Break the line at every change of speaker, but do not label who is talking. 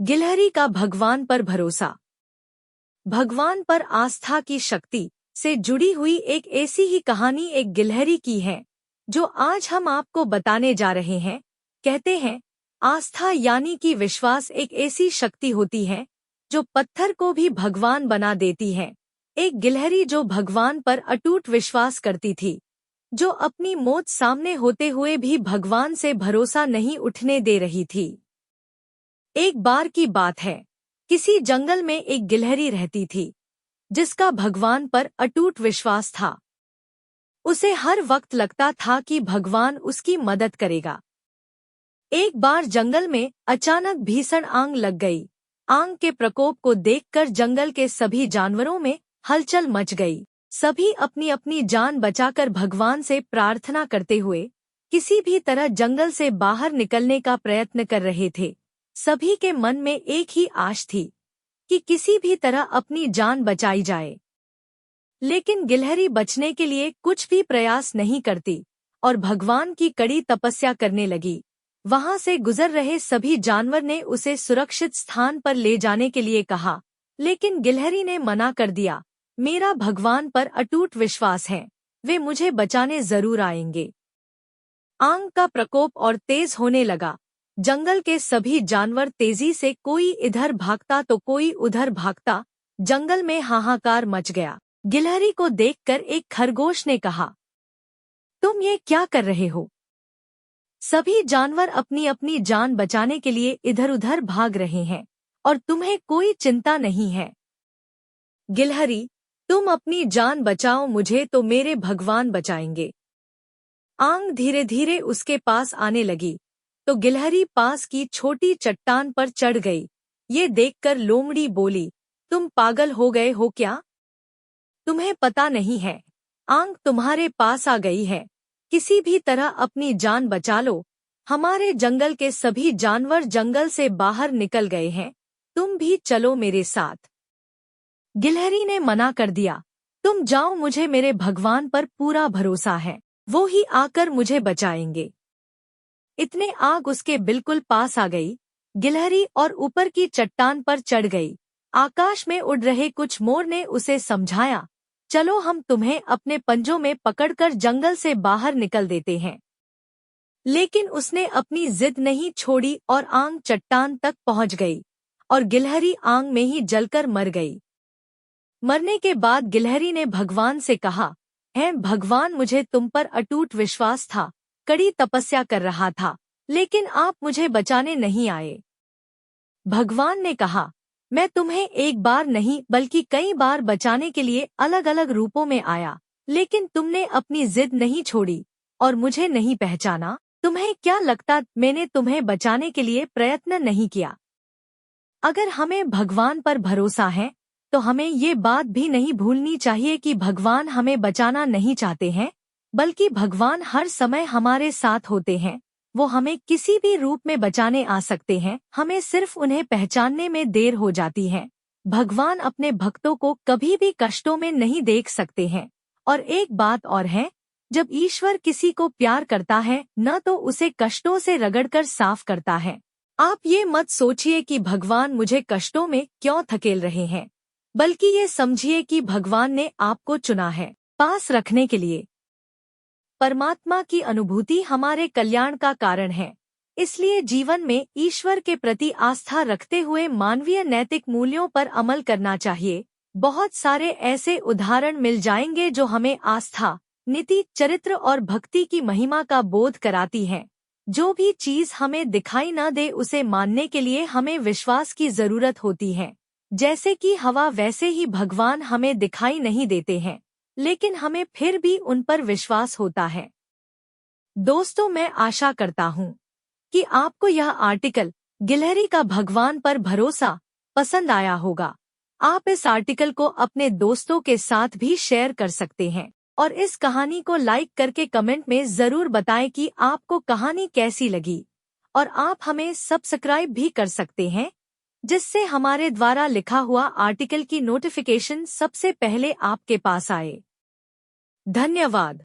गिलहरी का भगवान पर भरोसा। भगवान पर आस्था की शक्ति से जुड़ी हुई एक ऐसी ही कहानी एक गिलहरी की है जो आज हम आपको बताने जा रहे हैं। कहते हैं, आस्था यानी कि विश्वास एक ऐसी शक्ति होती है जो पत्थर को भी भगवान बना देती है। एक गिलहरी जो भगवान पर अटूट विश्वास करती थी, जो अपनी मौत सामने होते हुए भी भगवान से भरोसा नहीं उठने दे रही थी। एक बार की बात है, किसी जंगल में एक गिलहरी रहती थी जिसका भगवान पर अटूट विश्वास था। उसे हर वक्त लगता था कि भगवान उसकी मदद करेगा। एक बार जंगल में अचानक भीषण आग लग गई। आग के प्रकोप को देखकर जंगल के सभी जानवरों में हलचल मच गई। सभी अपनी अपनी जान बचाकर भगवान से प्रार्थना करते हुए किसी भी तरह जंगल से बाहर निकलने का प्रयत्न कर रहे थे। सभी के मन में एक ही आश थी कि किसी भी तरह अपनी जान बचाई जाए। लेकिन गिलहरी बचने के लिए कुछ भी प्रयास नहीं करती और भगवान की कड़ी तपस्या करने लगी। वहां से गुजर रहे सभी जानवर ने उसे सुरक्षित स्थान पर ले जाने के लिए कहा, लेकिन गिलहरी ने मना कर दिया। मेरा भगवान पर अटूट विश्वास है, वे मुझे बचाने जरूर आएंगे। आग का प्रकोप और तेज होने लगा। जंगल के सभी जानवर तेजी से, कोई इधर भागता तो कोई उधर भागता। जंगल में हाहाकार मच गया। गिलहरी को देखकर एक खरगोश ने कहा, तुम ये क्या कर रहे हो? सभी जानवर अपनी अपनी जान बचाने के लिए इधर उधर भाग रहे हैं और तुम्हें कोई चिंता नहीं है। गिलहरी, तुम अपनी जान बचाओ, मुझे तो मेरे भगवान बचाएंगे। आग धीरे धीरे उसके पास आने लगी तो गिलहरी पास की छोटी चट्टान पर चढ़ गई। ये देखकर लोमड़ी बोली, तुम पागल हो गए हो क्या? तुम्हें पता नहीं है, आग तुम्हारे पास आ गई है। किसी भी तरह अपनी जान बचा लो। हमारे जंगल के सभी जानवर जंगल से बाहर निकल गए हैं, तुम भी चलो मेरे साथ। गिलहरी ने मना कर दिया, तुम जाओ, मुझे मेरे भगवान पर पूरा भरोसा है, वो ही आकर मुझे बचाएंगे। इतने आग उसके बिल्कुल पास आ गई। गिलहरी और ऊपर की चट्टान पर चढ़ गई। आकाश में उड़ रहे कुछ मोर ने उसे समझाया, चलो हम तुम्हें अपने पंजों में पकड़कर जंगल से बाहर निकल देते हैं। लेकिन उसने अपनी जिद नहीं छोड़ी और आग चट्टान तक पहुंच गई और गिलहरी आग में ही जलकर मर गई। मरने के बाद गिलहरी ने भगवान से कहा, हे भगवान, मुझे तुम पर अटूट विश्वास था, कड़ी तपस्या कर रहा था, लेकिन आप मुझे बचाने नहीं आए। भगवान ने कहा, मैं तुम्हें एक बार नहीं बल्कि कई बार बचाने के लिए अलग अलग रूपों में आया, लेकिन तुमने अपनी जिद नहीं छोड़ी और मुझे नहीं पहचाना। तुम्हें क्या लगता मैंने तुम्हें बचाने के लिए प्रयत्न नहीं किया? अगर हमें भगवान पर भरोसा है तो हमें ये बात भी नहीं भूलनी चाहिए कि भगवान हमें बचाना नहीं चाहते हैं, बल्कि भगवान हर समय हमारे साथ होते हैं। वो हमें किसी भी रूप में बचाने आ सकते हैं, हमें सिर्फ उन्हें पहचानने में देर हो जाती है। भगवान अपने भक्तों को कभी भी कष्टों में नहीं देख सकते हैं। और एक बात और है, जब ईश्वर किसी को प्यार करता है न तो उसे कष्टों से रगड़कर साफ करता है। आप ये मत सोचिए कि भगवान मुझे कष्टों में क्यों धकेल रहे हैं, बल्कि ये समझिए कि भगवान ने आपको चुना है पास रखने के लिए। परमात्मा की अनुभूति हमारे कल्याण का कारण है, इसलिए जीवन में ईश्वर के प्रति आस्था रखते हुए मानवीय नैतिक मूल्यों पर अमल करना चाहिए। बहुत सारे ऐसे उदाहरण मिल जाएंगे जो हमें आस्था, नीति, चरित्र और भक्ति की महिमा का बोध कराती हैं। जो भी चीज हमें दिखाई न दे उसे मानने के लिए हमें विश्वास की जरूरत होती है। जैसे कि हवा, वैसे ही भगवान हमें दिखाई नहीं देते हैं, लेकिन हमें फिर भी उन पर विश्वास होता है। दोस्तों, मैं आशा करता हूँ कि आपको यह आर्टिकल गिलहरी का भगवान पर भरोसा पसंद आया होगा। आप इस आर्टिकल को अपने दोस्तों के साथ भी शेयर कर सकते हैं और इस कहानी को लाइक करके कमेंट में जरूर बताएं कि आपको कहानी कैसी लगी। और आप हमें सब्सक्राइब भी कर सकते हैं, जिससे हमारे द्वारा लिखा हुआ आर्टिकल की नोटिफिकेशन सबसे पहले आपके पास आए। धन्यवाद।